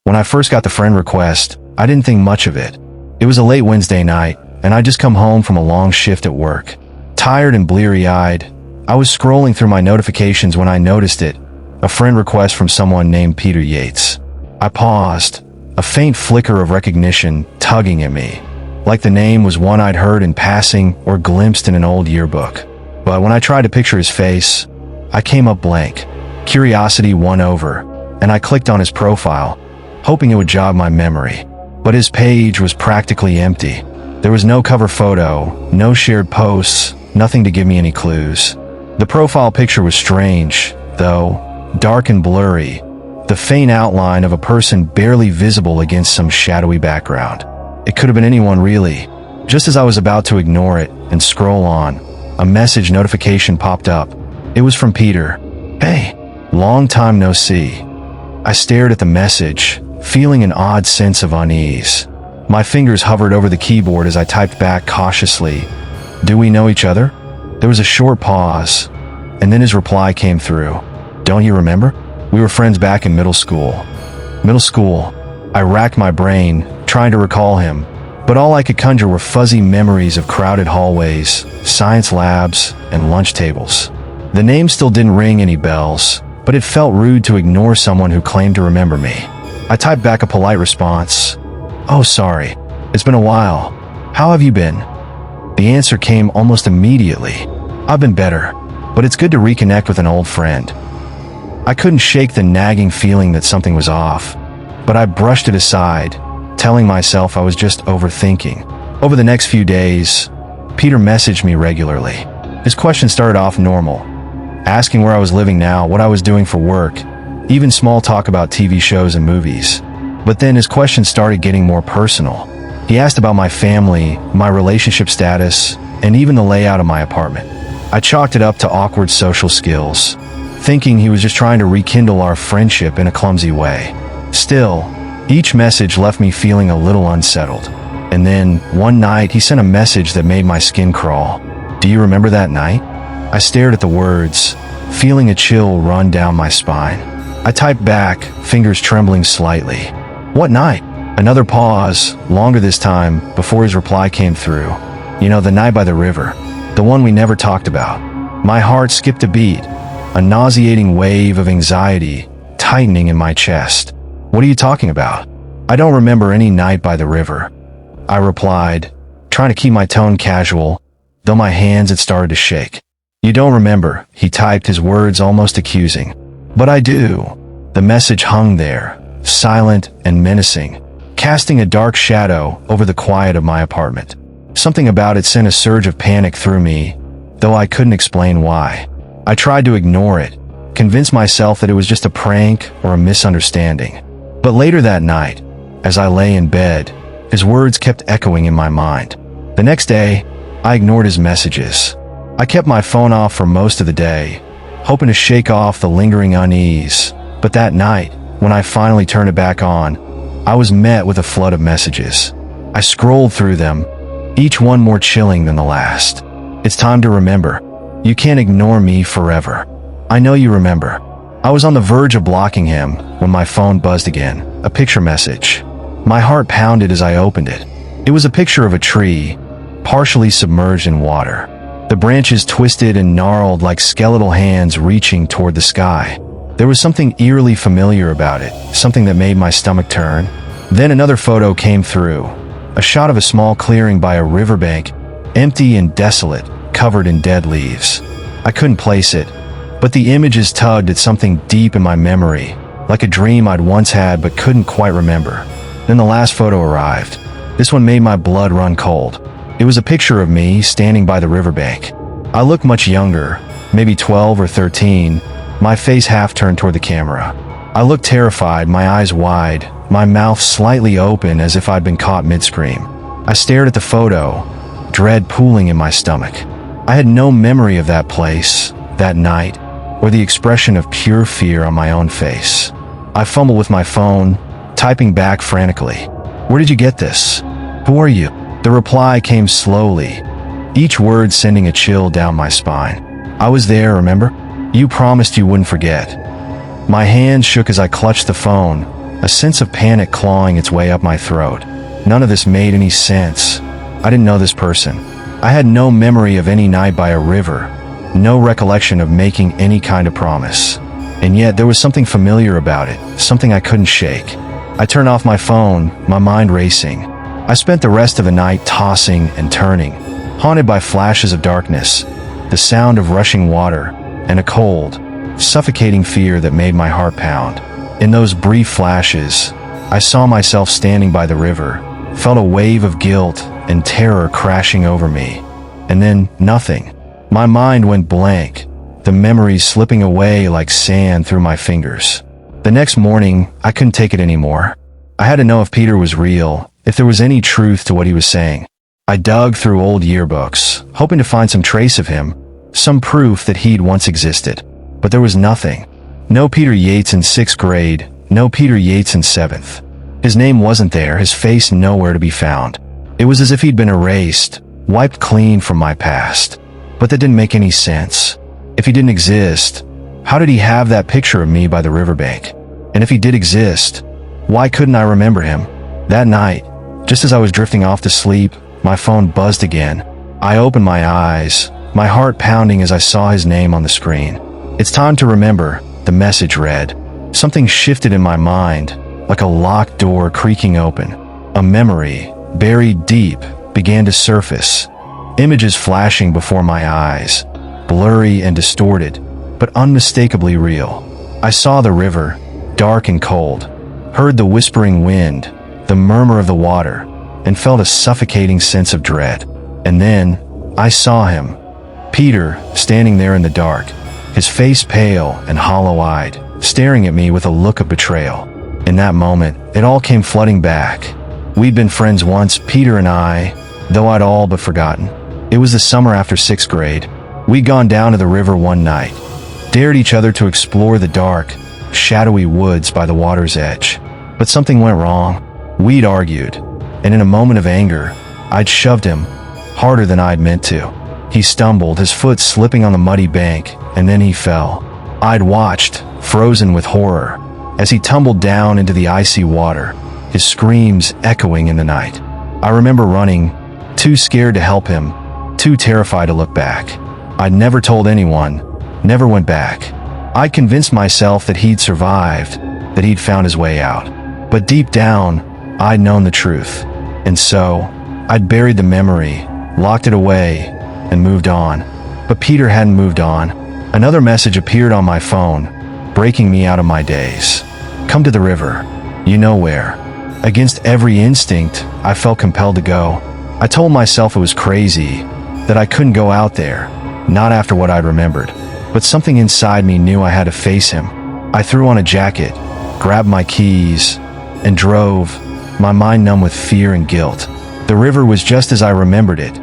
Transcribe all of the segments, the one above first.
When I first got the friend request, I didn't think much of it. It was a late Wednesday night, and I'd just come home from a long shift at work. Tired and bleary-eyed, I was scrolling through my notifications when I noticed it, a friend request from someone named Peter Yates. I paused, a faint flicker of recognition tugging at me, like the name was one I'd heard in passing or glimpsed in an old yearbook. But when I tried to picture his face, I came up blank. Curiosity won over, and I clicked on his profile, hoping it would jog my memory. But his page was practically empty. There was no cover photo, no shared posts, nothing to give me any clues. The profile picture was strange, though, dark and blurry, the faint outline of a person barely visible against some shadowy background. It could have been anyone, really. Just as I was about to ignore it and scroll on, a message notification popped up. It was from Peter. "Hey, long time no see." I stared at the message, feeling an odd sense of unease. My fingers hovered over the keyboard as I typed back cautiously, "Do we know each other?" There was a short pause, and then his reply came through. "Don't you remember? We were friends back in middle school." Middle school. I racked my brain, trying to recall him, but all I could conjure were fuzzy memories of crowded hallways, science labs, and lunch tables. The name still didn't ring any bells, but it felt rude to ignore someone who claimed to remember me. I typed back a polite response. "Oh, sorry. It's been a while. How have you been?" The answer came almost immediately. "I've been better, but it's good to reconnect with an old friend." I couldn't shake the nagging feeling that something was off, but I brushed it aside, telling myself I was just overthinking. Over the next few days, Peter messaged me regularly. His questions started off normal, asking where I was living now, what I was doing for work, even small talk about TV shows and movies. But then his questions started getting more personal. He asked about my family, my relationship status, and even the layout of my apartment. I chalked it up to awkward social skills, thinking he was just trying to rekindle our friendship in a clumsy way. Still, each message left me feeling a little unsettled. And then, one night, he sent a message that made my skin crawl. "Do you remember that night?" I stared at the words, feeling a chill run down my spine. I typed back, fingers trembling slightly. "What night?" Another pause, longer this time, before his reply came through. "You know, the night by the river. The one we never talked about." My heart skipped a beat, a nauseating wave of anxiety tightening in my chest. "What are you talking about?" "I don't remember any night by the river," I replied, trying to keep my tone casual, though my hands had started to shake. "You don't remember," he typed, his words almost accusing. "But I do." The message hung there, silent and menacing, casting a dark shadow over the quiet of my apartment. Something about it sent a surge of panic through me, though I couldn't explain why. I tried to ignore it, convince myself that it was just a prank or a misunderstanding. But later that night, as I lay in bed, his words kept echoing in my mind. The next day, I ignored his messages. I kept my phone off for most of the day, hoping to shake off the lingering unease. But that night, when I finally turned it back on, I was met with a flood of messages. I scrolled through them, each one more chilling than the last. "It's time to remember. You can't ignore me forever. I know you remember." I was on the verge of blocking him when my phone buzzed again, a picture message. My heart pounded as I opened it. It was a picture of a tree, partially submerged in water. The branches twisted and gnarled like skeletal hands reaching toward the sky. There was something eerily familiar about it, something that made my stomach turn. Then another photo came through, a shot of a small clearing by a riverbank, empty and desolate, covered in dead leaves. I couldn't place it, but the images tugged at something deep in my memory, like a dream I'd once had but couldn't quite remember. Then the last photo arrived. This one made my blood run cold. It was a picture of me standing by the riverbank. I looked much younger, maybe 12 or 13, my face half turned toward the camera. I looked terrified, my eyes wide, my mouth slightly open as if I'd been caught mid-scream. I stared at the photo, dread pooling in my stomach. I had no memory of that place, that night, or the expression of pure fear on my own face. I fumbled with my phone, typing back frantically. "Where did you get this? Who are you?" The reply came slowly, each word sending a chill down my spine. "I was there, remember? You promised you wouldn't forget." My hands shook as I clutched the phone, a sense of panic clawing its way up my throat. None of this made any sense. I didn't know this person. I had no memory of any night by a river, no recollection of making any kind of promise. And yet there was something familiar about it, something I couldn't shake. I turned off my phone, my mind racing. I spent the rest of the night tossing and turning, haunted by flashes of darkness, the sound of rushing water, and a cold, suffocating fear that made my heart pound. In those brief flashes, I saw myself standing by the river, felt a wave of guilt and terror crashing over me. And then nothing. My mind went blank, the memories slipping away like sand through my fingers. The next morning, I couldn't take it anymore. I had to know if Peter was real, if there was any truth to what he was saying. I dug through old yearbooks, hoping to find some trace of him, some proof that he'd once existed. But there was nothing. No Peter Yates in 6th grade, no Peter Yates in 7th. His name wasn't there, his face nowhere to be found. It was as if he'd been erased, wiped clean from my past. But that didn't make any sense. If he didn't exist, how did he have that picture of me by the riverbank? And if he did exist, why couldn't I remember him? That night, just as I was drifting off to sleep, my phone buzzed again. I opened my eyes, my heart pounding as I saw his name on the screen. "It's time to remember," the message read. Something shifted in my mind, like a locked door creaking open. A memory, buried deep, began to surface. Images flashing before my eyes, blurry and distorted, but unmistakably real. I saw the river, dark and cold, heard the whispering wind, the murmur of the water, and felt a suffocating sense of dread. And then, I saw him, Peter, standing there in the dark, his face pale and hollow-eyed, staring at me with a look of betrayal. In that moment, it all came flooding back. We'd been friends once, Peter and I, though I'd all but forgotten. It was the summer after 6th grade. We'd gone down to the river one night, dared each other to explore the dark, shadowy woods by the water's edge. But something went wrong. We'd argued, and in a moment of anger, I'd shoved him, harder than I'd meant to. He stumbled, his foot slipping on the muddy bank, and then he fell. I'd watched, frozen with horror, as he tumbled down into the icy water, his screams echoing in the night. I remember running, too scared to help him, too terrified to look back. I'd never told anyone, never went back. I'd convinced myself that he'd survived, that he'd found his way out. But deep down, I'd known the truth. And so, I'd buried the memory, locked it away, and moved on. But Peter hadn't moved on. Another message appeared on my phone, breaking me out of my daze. "Come to the river. You know where." Against every instinct, I felt compelled to go. I told myself it was crazy, that I couldn't go out there, not after what I'd remembered. But something inside me knew I had to face him. I threw on a jacket, grabbed my keys, and drove, my mind numb with fear and guilt. The river was just as I remembered it.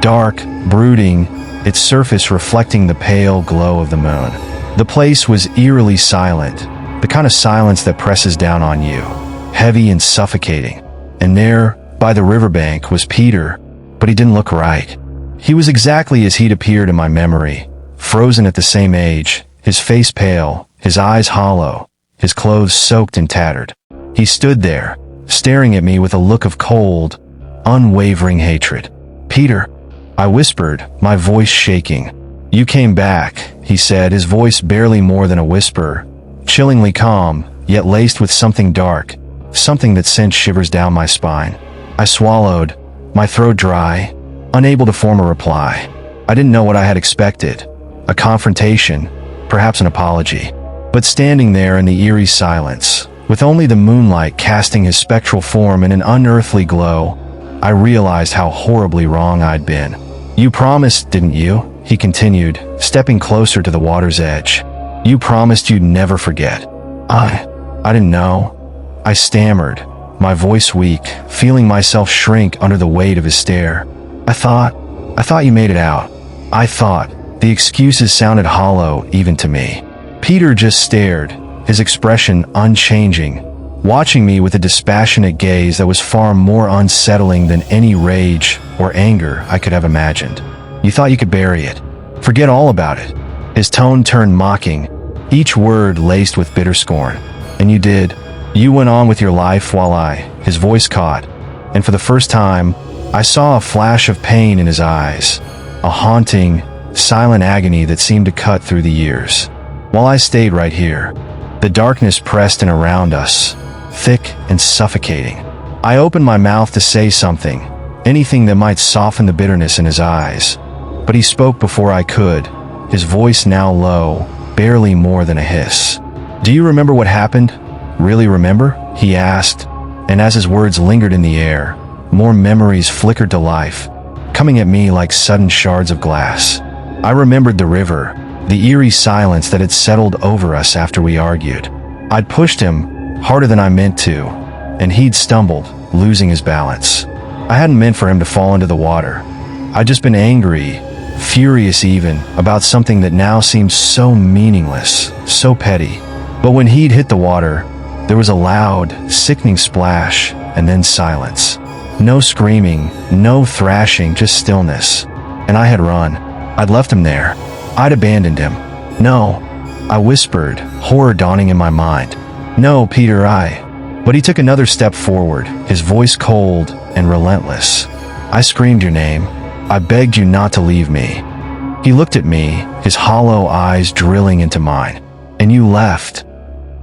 Dark, brooding, its surface reflecting the pale glow of the moon. The place was eerily silent, the kind of silence that presses down on you, heavy and suffocating. And there, by the riverbank, was Peter, but he didn't look right. He was exactly as he'd appeared in my memory, frozen at the same age, his face pale, his eyes hollow, his clothes soaked and tattered. He stood there, staring at me with a look of cold, unwavering hatred. "Peter," I whispered, my voice shaking. "You came back," he said, his voice barely more than a whisper, chillingly calm, yet laced with something dark, something that sent shivers down my spine. I swallowed, my throat dry, unable to form a reply. I didn't know what I had expected, a confrontation, perhaps an apology. But standing there in the eerie silence, with only the moonlight casting his spectral form in an unearthly glow, I realized how horribly wrong I'd been. "You promised, didn't you?" he continued, stepping closer to the water's edge. "You promised you'd never forget." I didn't know. I stammered, my voice weak, feeling myself shrink under the weight of his stare. I thought you made it out. I thought. The excuses sounded hollow even to me. Peter just stared, his expression unchanging, watching me with a dispassionate gaze that was far more unsettling than any rage or anger I could have imagined. "You thought you could bury it. Forget all about it." His tone turned mocking, each word laced with bitter scorn. "And you did. You went on with your life while his voice caught, and for the first time, I saw a flash of pain in his eyes, a haunting, silent agony that seemed to cut through the years. While I stayed right here, the darkness pressed in around us, thick and suffocating. I opened my mouth to say something, anything that might soften the bitterness in his eyes, but he spoke before I could, his voice now low, barely more than a hiss. "Do you remember what happened? Really remember?" he asked, and as his words lingered in the air, more memories flickered to life, coming at me like sudden shards of glass. I remembered the river, the eerie silence that had settled over us after we argued. I'd pushed him, harder than I meant to, and he'd stumbled, losing his balance. I hadn't meant for him to fall into the water. I'd just been angry, furious even, about something that now seemed so meaningless, so petty. But when he'd hit the water, there was a loud, sickening splash, and then silence. No screaming, no thrashing, just stillness. And I had run. I'd left him there. I'd abandoned him. "No," I whispered, horror dawning in my mind. "No, Peter, But he took another step forward, his voice cold and relentless. "I screamed your name. I begged you not to leave me." He looked at me, his hollow eyes drilling into mine. "And you left."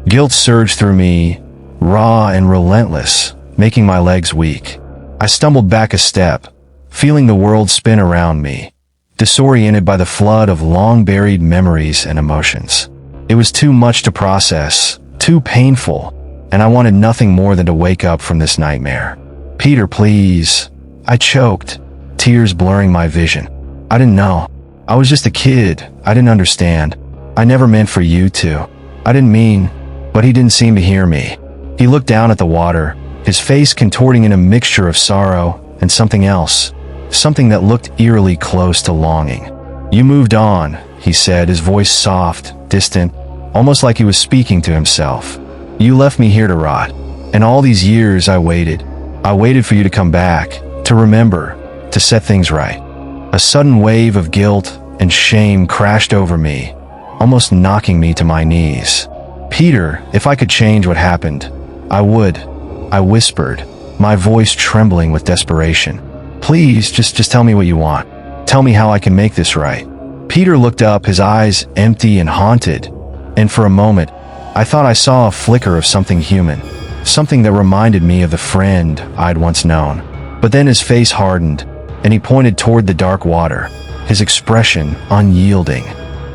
Guilt surged through me, raw and relentless, making my legs weak. I stumbled back a step, feeling the world spin around me, disoriented by the flood of long-buried memories and emotions. It was too much to process, too painful, and I wanted nothing more than to wake up from this nightmare. "Peter, please." I choked, tears blurring my vision. I didn't know. I was just a kid. I didn't understand. I never meant for you to. I didn't mean, but he didn't seem to hear me. He looked down at the water, his face contorting in a mixture of sorrow and something else, something that looked eerily close to longing. "You moved on," he said, his voice soft, distant, almost like he was speaking to himself. "You left me here to rot, and all these years I waited. I waited for you to come back, to remember, to set things right." A sudden wave of guilt and shame crashed over me, almost knocking me to my knees. "Peter, if I could change what happened, I would," I whispered, my voice trembling with desperation. "Please, just tell me what you want. Tell me how I can make this right." Peter looked up, his eyes empty and haunted, and for a moment, I thought I saw a flicker of something human, something that reminded me of the friend I'd once known. But then his face hardened, and he pointed toward the dark water, his expression unyielding.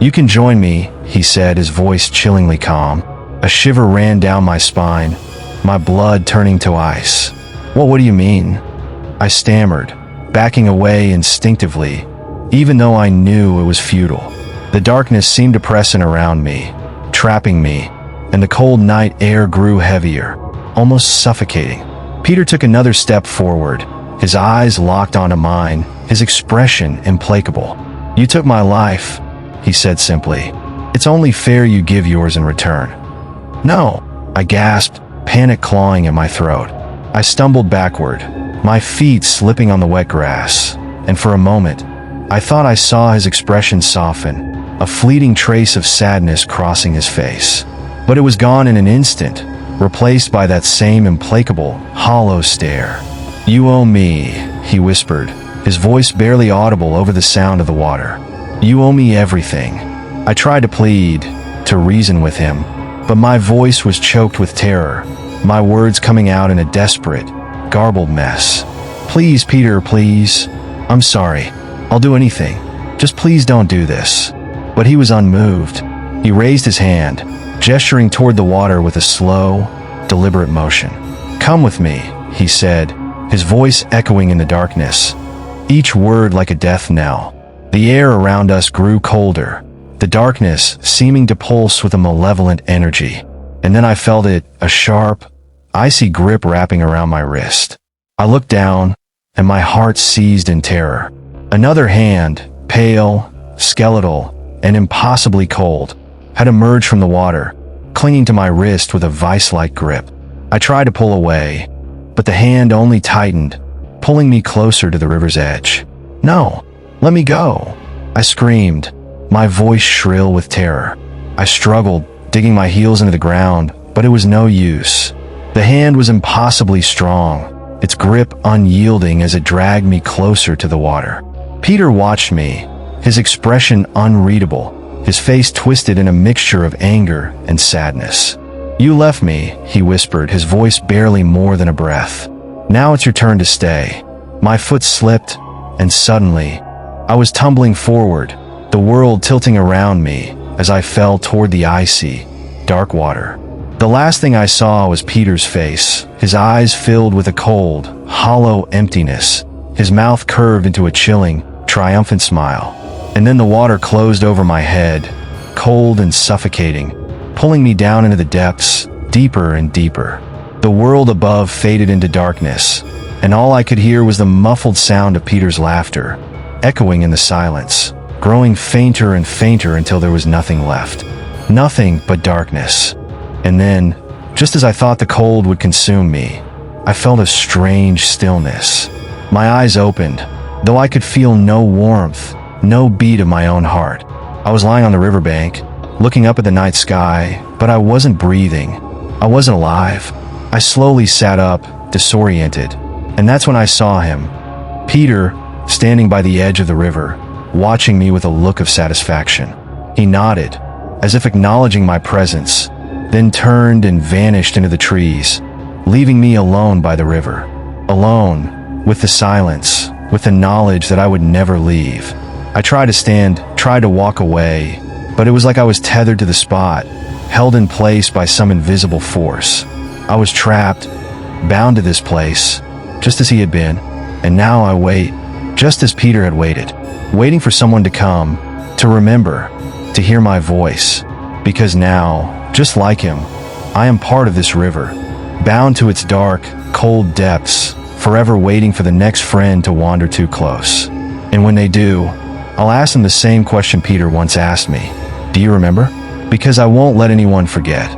"You can join me," he said, his voice chillingly calm. A shiver ran down my spine, my blood turning to ice. What do you mean?" I stammered, backing away instinctively, even though I knew it was futile. The darkness seemed to press in around me, trapping me, and the cold night air grew heavier, almost suffocating. Peter took another step forward, his eyes locked onto mine, his expression implacable. "You took my life," he said simply. "It's only fair you give yours in return." "No," I gasped, panic clawing at my throat. I stumbled backward, my feet slipping on the wet grass, and for a moment, I thought I saw his expression soften, a fleeting trace of sadness crossing his face. But it was gone in an instant, replaced by that same implacable, hollow stare. "You owe me," he whispered, his voice barely audible over the sound of the water. "You owe me everything." I tried to plead, to reason with him, but my voice was choked with terror, my words coming out in a desperate, garbled mess. "Please, Peter, please. I'm sorry. I'll do anything. Just please don't do this." But he was unmoved. He raised his hand, gesturing toward the water with a slow, deliberate motion. "Come with me," he said, his voice echoing in the darkness, each word like a death knell. The air around us grew colder, the darkness seeming to pulse with a malevolent energy. And then I felt it, a sharp, icy grip wrapping around my wrist. I looked down, and my heart seized in terror. Another hand, pale, skeletal, and impossibly cold, had emerged from the water, clinging to my wrist with a vice-like grip. I tried to pull away, but the hand only tightened, pulling me closer to the river's edge. "No, let me go," I screamed, my voice shrill with terror. I struggled, digging my heels into the ground, but it was no use. The hand was impossibly strong, its grip unyielding as it dragged me closer to the water. Peter watched me, his expression unreadable, his face twisted in a mixture of anger and sadness. "You left me," he whispered, his voice barely more than a breath. "Now it's your turn to stay." My foot slipped, and suddenly, I was tumbling forward, the world tilting around me as I fell toward the icy, dark water. The last thing I saw was Peter's face, his eyes filled with a cold, hollow emptiness, his mouth curved into a chilling, triumphant smile. And then the water closed over my head, cold and suffocating, pulling me down into the depths, deeper and deeper. The world above faded into darkness, and all I could hear was the muffled sound of Peter's laughter, echoing in the silence, growing fainter and fainter until there was nothing left. Nothing but darkness. And then, just as I thought the cold would consume me, I felt a strange stillness. My eyes opened, though I could feel no warmth, no beat of my own heart. I was lying on the riverbank, looking up at the night sky, but I wasn't breathing. I wasn't alive. I slowly sat up, disoriented, and that's when I saw him. Peter, standing by the edge of the river, watching me with a look of satisfaction. He nodded, as if acknowledging my presence, then turned and vanished into the trees, leaving me alone by the river. Alone, with the silence, with the knowledge that I would never leave. I tried to stand, tried to walk away, but it was like I was tethered to the spot, held in place by some invisible force. I was trapped, bound to this place, just as he had been, and now I wait, just as Peter had waited, waiting for someone to come, to remember, to hear my voice. Because now, just like him, I am part of this river, bound to its dark, cold depths, forever waiting for the next friend to wander too close. And when they do, I'll ask them the same question Peter once asked me. Do you remember? Because I won't let anyone forget.